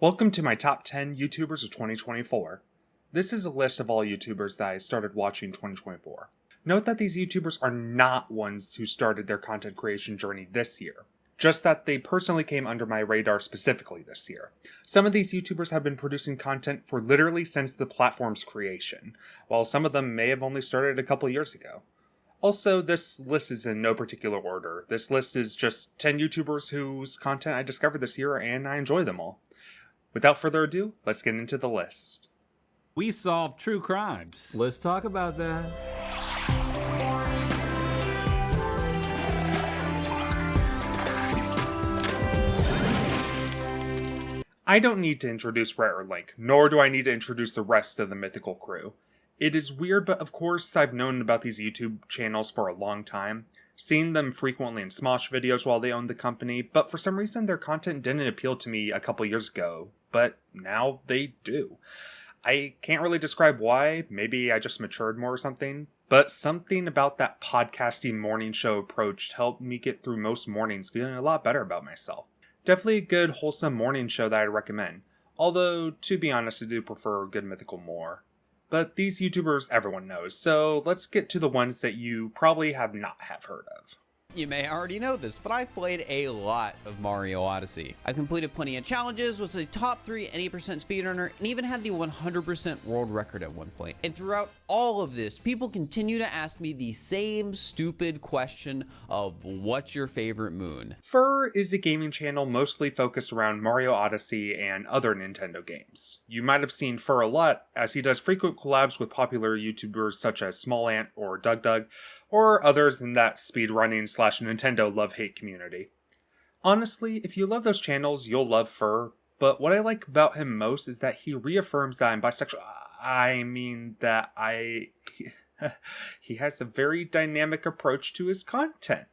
Welcome to my top 10 YouTubers of 2024. This is a list of all YouTubers that I started watching in 2024. Note that these YouTubers are not ones who started their content creation journey this year, just that they personally came under my radar specifically this year. Some of these YouTubers have been producing content for literally since the platform's creation, while some of them may have only started a couple years ago. Also, this list is in no particular order. This list is just 10 YouTubers whose content I discovered this year and I enjoy them all. Without further ado, let's get into the list. We solve true crimes. Let's talk about that. I don't need to introduce Rhett or Link, nor do I need to introduce the rest of the mythical crew. It is weird, but of course I've known about these YouTube channels for a long time, seen them frequently in Smosh videos while they owned the company, but for some reason their content didn't appeal to me a couple years ago, but now they do. I can't really describe why, maybe I just matured more or something, but something about that podcasting morning show approach helped me get through most mornings feeling a lot better about myself. Definitely a good, wholesome morning show that I'd recommend, although, to be honest, I do prefer Good Mythical more. But these YouTubers everyone knows, so let's get to the ones that you probably have not heard of. You may already know this, but I've played a lot of Mario Odyssey. I've completed plenty of challenges, was a top 3 any percent speedrunner, and even had the 100% world record at one point. And throughout all of this, people continue to ask me the same stupid question of what's your favorite moon? Fur is a gaming channel mostly focused around Mario Odyssey and other Nintendo games. You might have seen Fur a lot, as he does frequent collabs with popular YouTubers such as Small Ant or Doug, or others in that speedrunning/Nintendo love-hate community. Honestly, if you love those channels, you'll love Fur, but what I like about him most is that he reaffirms that I'm bisexual. I mean that he has a very dynamic approach to his content.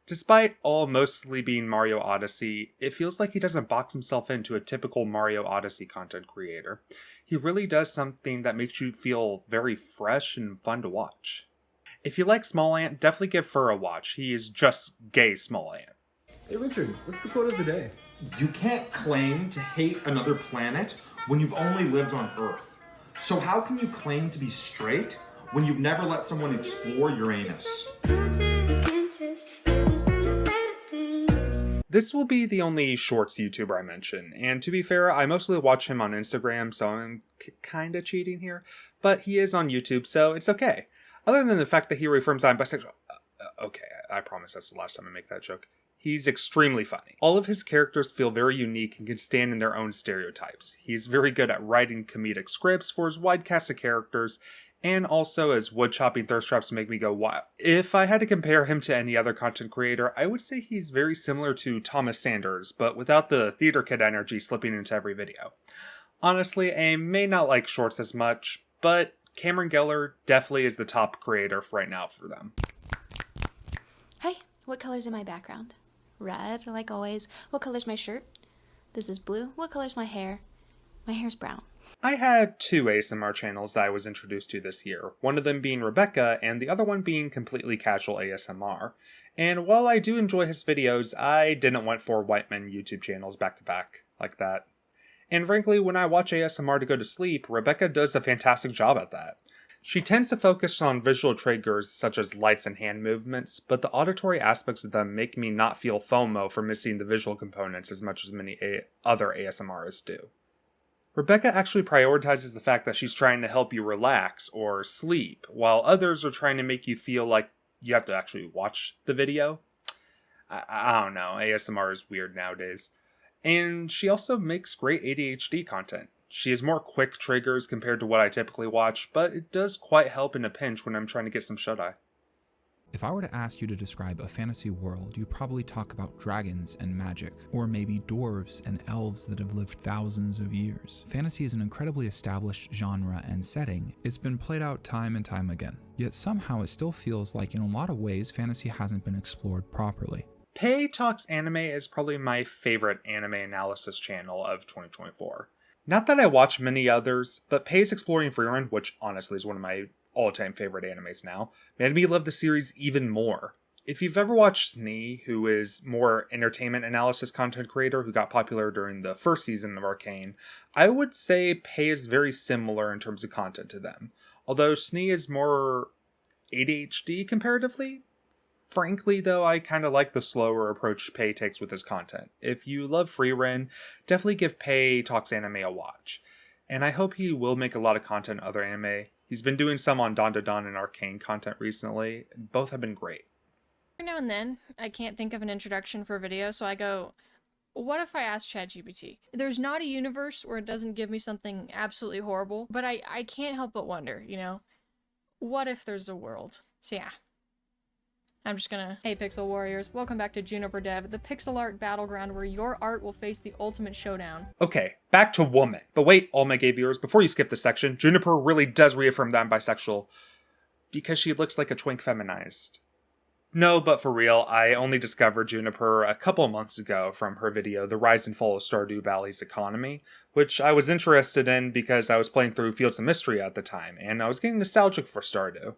Despite all mostly being Mario Odyssey, it feels like he doesn't box himself into a typical Mario Odyssey content creator. He really does something that makes you feel very fresh and fun to watch. If you like Small Ant, definitely give Fur a watch. He is just gay Small Ant. Hey Richard, what's the quote of the day? You can't claim to hate another planet when you've only lived on Earth. So how can you claim to be straight when you've never let someone explore Uranus? This will be the only shorts YouTuber I mention, and to be fair, I mostly watch him on Instagram, so I'm kinda cheating here, but he is on YouTube, so it's okay. Other than the fact that he reaffirms I'm bisexual. Okay, I promise that's the last time I make that joke. He's extremely funny. All of his characters feel very unique and can stand in their own stereotypes. He's very good at writing comedic scripts for his wide cast of characters, and also as wood-chopping thirst traps make me go wild. If I had to compare him to any other content creator, I would say he's very similar to Thomas Sanders, but without the theater kid energy slipping into every video. Honestly, I may not like shorts as much, but Cameron Geller definitely is the top creator right now for them. Hi, what color's in my background? Red, like always. What color's my shirt? This is blue. What color's my hair? My hair's brown. I had 2 ASMR channels that I was introduced to this year, one of them being Rebecca and the other one being completely casual ASMR. And while I do enjoy his videos, I didn't want 4 white men YouTube channels back to back like that. And frankly, when I watch ASMR to go to sleep, Rebecca does a fantastic job at that. She tends to focus on visual triggers such as lights and hand movements, but the auditory aspects of them make me not feel FOMO for missing the visual components as much as many other ASMRists do. Rebecca actually prioritizes the fact that she's trying to help you relax or sleep, while others are trying to make you feel like you have to actually watch the video. I don't know, ASMR is weird nowadays. And she also makes great ADHD content. She has more quick triggers compared to what I typically watch, but it does quite help in a pinch when I'm trying to get some shut-eye. If I were to ask you to describe a fantasy world, you'd probably talk about dragons and magic, or maybe dwarves and elves that have lived thousands of years. Fantasy is an incredibly established genre and setting. It's been played out time and time again. Yet somehow it still feels like in a lot of ways fantasy hasn't been explored properly. Pei Talks Anime is probably my favorite anime analysis channel of 2024. Not that I watch many others, but Pei's Exploring Freerun, which honestly is one of my all-time favorite animes now, made me love the series even more. If you've ever watched Snee, who is more entertainment analysis content creator who got popular during the first season of Arcane, I would say Pei is very similar in terms of content to them. Although Snee is more ADHD comparatively. Frankly, though, I kind of like the slower approach Pei takes with his content. If you love Freerin, definitely give Pei Talks Anime a watch. And I hope he will make a lot of content in other anime. He's been doing some on Don and Arcane content recently. Both have been great. Every now and then, I can't think of an introduction for a video, so I go, what if I ask ChatGPT? There's not a universe where it doesn't give me something absolutely horrible, but I can't help but wonder, you know? What if there's a world? So yeah. I'm just gonna... Hey Pixel Warriors, welcome back to Juniper Dev, the pixel art battleground where your art will face the ultimate showdown. Okay, back to woman. But wait, all my gay viewers, before you skip this section, Juniper really does reaffirm that I'm bisexual. Because she looks like a twink feminized. No, but for real, I only discovered Juniper a couple months ago from her video, The Rise and Fall of Stardew Valley's Economy, which I was interested in because I was playing through Fields of Mystery at the time, and I was getting nostalgic for Stardew.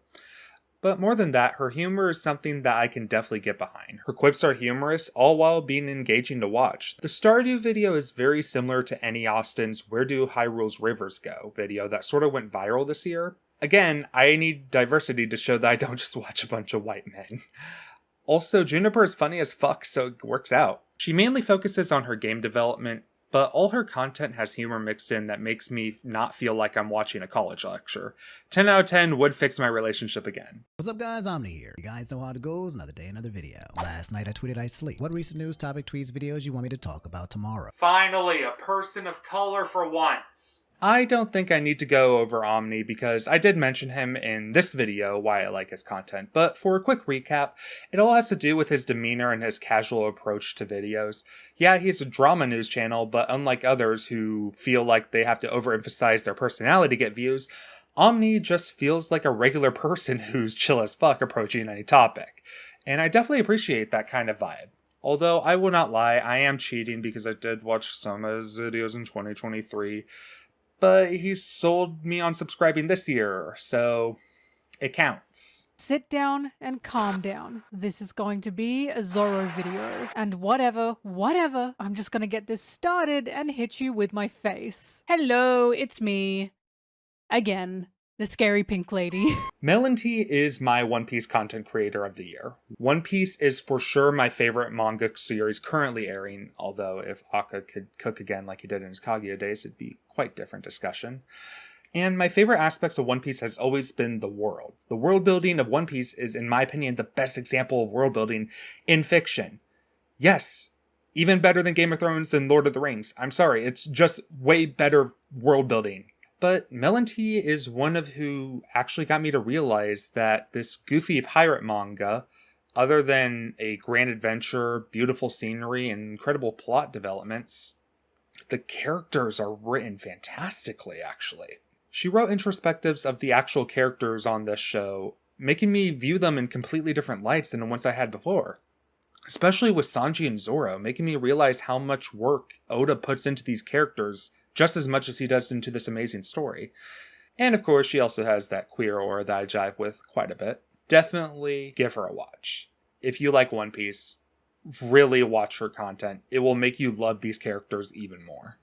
But more than that, her humor is something that I can definitely get behind. Her quips are humorous, all while being engaging to watch. The Stardew video is very similar to Annie Austin's Where Do Hyrule's Rivers Go video that sort of went viral this year. Again, I need diversity to show that I don't just watch a bunch of white men. Also, Juniper is funny as fuck, so it works out. She mainly focuses on her game development, but all her content has humor mixed in that makes me not feel like I'm watching a college lecture. 10 out of 10 would fix my relationship again. What's up guys, Omni here. You guys know how it goes, another day, another video. Last night I tweeted I sleep. What recent news, topic, tweets, videos you want me to talk about tomorrow? Finally, a person of color for once. I don't think I need to go over Omni because I did mention him in this video why I like his content, but for a quick recap, it all has to do with his demeanor and his casual approach to videos. Yeah, he's a drama news channel, but unlike others who feel like they have to overemphasize their personality to get views, Omni just feels like a regular person who's chill as fuck approaching any topic. And I definitely appreciate that kind of vibe. Although I will not lie, I am cheating because I did watch some of his videos in 2023. But he sold me on subscribing this year, so it counts. Sit down and calm down. This is going to be a Zorro video. And whatever, I'm just gonna get this started and hit you with my face. Hello, it's me. Again, the scary pink lady. Melon-T is my One Piece content creator of the year. One Piece is for sure my favorite manga series currently airing, although if Akka could cook again like he did in his Kaguya days, it'd be quite different discussion. And my favorite aspects of One Piece has always been the world. The world building of One Piece is, in my opinion, the best example of world building in fiction. Yes, even better than Game of Thrones and Lord of the Rings. I'm sorry, it's just way better world building. But Melon-T is one of who actually got me to realize that this goofy pirate manga, other than a grand adventure, beautiful scenery, and incredible plot developments, the characters are written fantastically, actually. She wrote introspectives of the actual characters on this show, making me view them in completely different lights than the ones I had before. Especially with Sanji and Zoro, making me realize how much work Oda puts into these characters just as much as he does into this amazing story. And of course, she also has that queer aura that I jive with quite a bit. Definitely give her a watch. If you like One Piece, really watch her content. It will make you love these characters even more.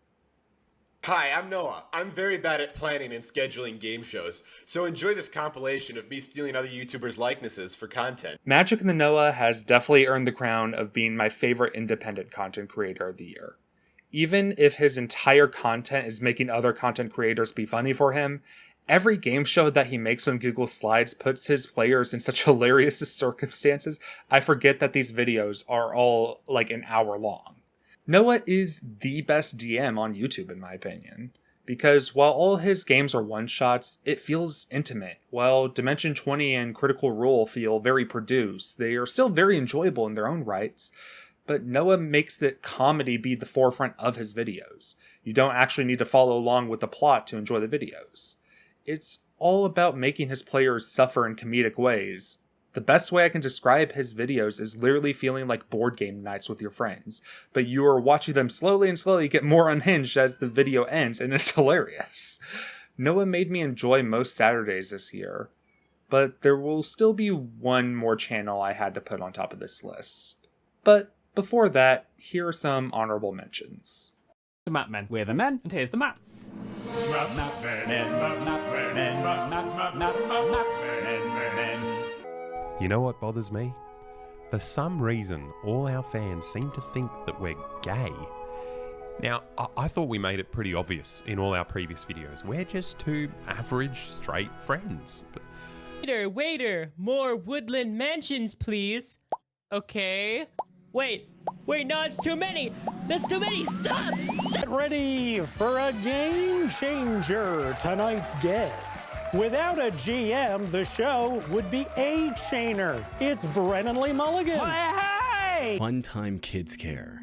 Hi, I'm Noah. I'm very bad at planning and scheduling game shows, so enjoy this compilation of me stealing other YouTubers' likenesses for content. Magic in the Noah has definitely earned the crown of being my favorite independent content creator of the year. Even if his entire content is making other content creators be funny for him, every game show that he makes on Google Slides puts his players in such hilarious circumstances, I forget that these videos are all like an hour long. Noah is the best DM on YouTube in my opinion, because while all his games are one-shots, it feels intimate. While Dimension 20 and Critical Role feel very produced, they are still very enjoyable in their own rights. But Noah makes the comedy be the forefront of his videos. You don't actually need to follow along with the plot to enjoy the videos. It's all about making his players suffer in comedic ways. The best way I can describe his videos is literally feeling like board game nights with your friends, but you are watching them slowly and slowly get more unhinged as the video ends, and it's hilarious. Noah made me enjoy most Saturdays this year. but there will still be one more channel I had to put on top of this list. But before that, here are some honorable mentions. The Map Men. We're the men, and here's the map. You know what bothers me? For some reason, all our fans seem to think that we're gay. Now, I thought we made it pretty obvious in all our previous videos. We're just two average straight friends. Waiter, more woodland mansions, please. Okay. Wait, no, it's too many. There's too many. Stop! Get ready for a game changer. Tonight's guests. Without a GM, the show would be a chainer. It's Brennan Lee Mulligan. Hey! Fun Time Kids Care.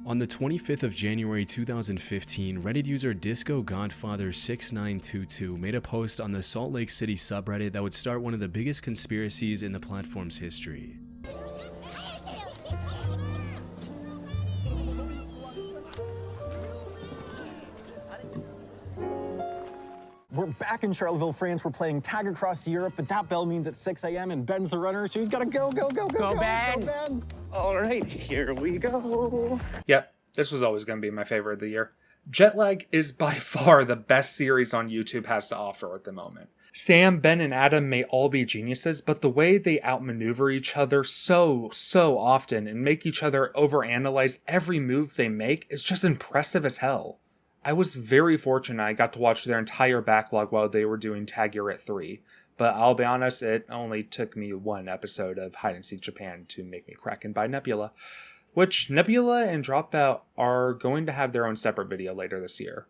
On the 25th of January 2015, Reddit user Disco Godfather 6922 made a post on the Salt Lake City subreddit that would start one of the biggest conspiracies in the platform's history. We're back in Charlottesville, France. We're playing tag across Europe, but that bell means it's 6 a.m. and Ben's the runner, so he's got to go, Ben! Go, Ben! All right, here we go. Yep, this was always going to be my favorite of the year. Jetlag is by far the best series on YouTube has to offer at the moment. Sam, Ben, and Adam may all be geniuses, but the way they outmaneuver each other so often and make each other overanalyze every move they make is just impressive as hell. I was very fortunate I got to watch their entire backlog while they were doing Tag Your It 3, but I'll be honest, it only took me one episode of Hide and Seek Japan to make me crack and buy Nebula, which Nebula and Dropout are going to have their own separate video later this year.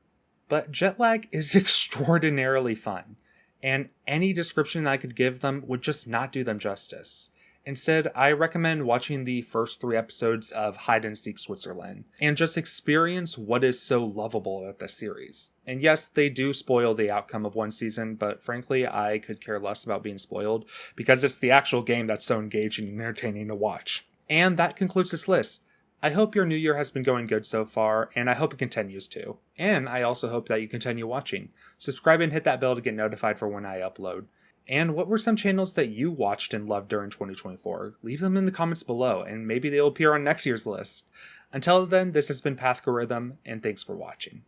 But Jetlag is extraordinarily fun, and any description I could give them would just not do them justice. Instead, I recommend watching the first 3 episodes of Hide and Seek Switzerland, and just experience what is so lovable about this series. And yes, they do spoil the outcome of one season, but frankly, I could care less about being spoiled, because it's the actual game that's so engaging and entertaining to watch. And that concludes this list. I hope your new year has been going good so far, and I hope it continues to. And I also hope that you continue watching. Subscribe and hit that bell to get notified for when I upload. And what were some channels that you watched and loved during 2024? Leave them in the comments below, and maybe they'll appear on next year's list. Until then, this has been Pathgorithm, and thanks for watching.